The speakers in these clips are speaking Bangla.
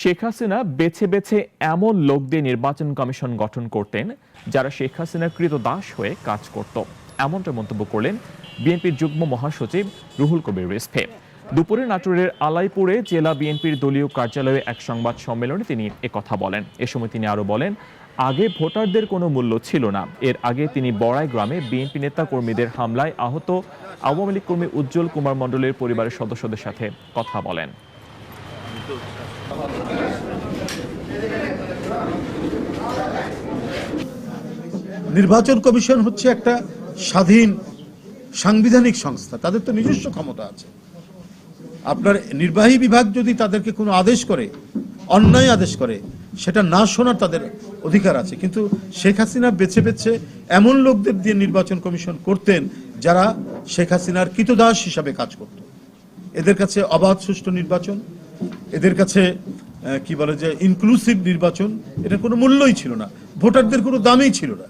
শেখ হাসিনা বেছে বেছে এমন লোক দিয়ে নির্বাচন কমিশন গঠন করতেন যারা শেখ হাসিনার কৃতদাস হয়ে কাজ করত, এমনটা মন্তব্য করলেন বিএনপির যুগ্ম মহাসচিব রুহুল কবির রিজভী। দুপুরে নাটোরের আলাইপুরে জেলা বিএনপির দলীয় কার্যালয়ে এক সংবাদ সম্মেলনে তিনি একথা বলেন। এ সময় তিনি আরো বলেন, আগে ভোটারদের কোনো মূল্য ছিল না। এর আগে তিনি বড়াই গ্রামে বিএনপি নেতা কর্মীদের হামলায় আহত আওয়ামী লীগ কর্মী উজ্জ্বল কুমার মণ্ডলের পরিবারের সদস্যদের সাথে কথা বলেন। নির্বাচন কমিশন হচ্ছে একটা স্বাধীন সাংবিধানিক সংস্থা, তাদের তো নিজস্ব ক্ষমতা আছে। আপনার নির্বাহী বিভাগ যদি তাদেরকে কোনো আদেশ করে, অন্যায় আদেশ করে, সেটা না শোনার তাদের অধিকার আছে। কিন্তু শেখ হাসিনা বেছে বেছে এমন লোকদের দিয়ে নির্বাচন কমিশন করতেন যারা শেখ হাসিনার কৃতদাস হিসাবে কাজ করত। এদের কাছে অবাধ সুষ্ঠু নির্বাচন, এদের কাছে কি বলে যে ইনক্লুসিভ নির্বাচন, এটার কোনো মূল্যই ছিল না, ভোটারদের কোনো দামই ছিল না।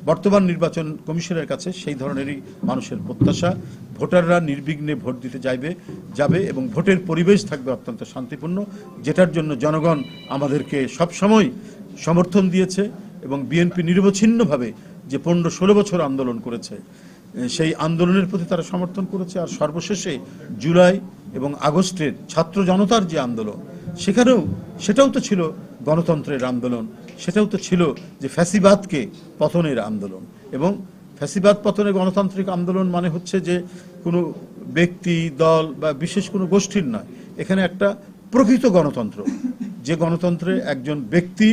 বর্তমান নির্বাচন কমিশনের কাছে সেই ধরনেরই মানুষের প্রত্যাশা। ভোটাররা নির্বিঘ্নে ভোট দিতে যাবে এবং ভোটের পরিবেশ থাকবে অত্যন্ত শান্তিপূর্ণ, যেটার জন্য জনগণ আমাদেরকে সবসময় সমর্থন দিয়েছে এবং বিএনপি নিরবচ্ছিন্নভাবে যে 15-16 বছর আন্দোলন করেছে, সেই আন্দোলনের প্রতি তারা সমর্থন করেছে। আর সর্বশেষে জুলাই এবং আগস্টের ছাত্র জনতার যে আন্দোলন, সেটাও তো ছিল গণতন্ত্রের আন্দোলন, সেটাও তো ছিল যে ফ্যাসিবাদকে পতনের আন্দোলন। এবং ফ্যাসিবাদ পতনের গণতান্ত্রিক আন্দোলন মানে হচ্ছে যে কোনো ব্যক্তি, দল বা বিশেষ কোনো গোষ্ঠীর নয়, এখানে একটা প্রকৃত গণতন্ত্র, যে গণতন্ত্রে একজন ব্যক্তি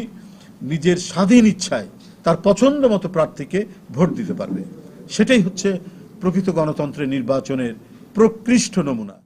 নিজের স্বাধীন ইচ্ছায় তার পছন্দ মতো প্রার্থীকে ভোট দিতে পারবে। সেটাই হচ্ছে প্রকৃত গণতন্ত্রের নির্বাচনের প্রকৃষ্ট নমুনা।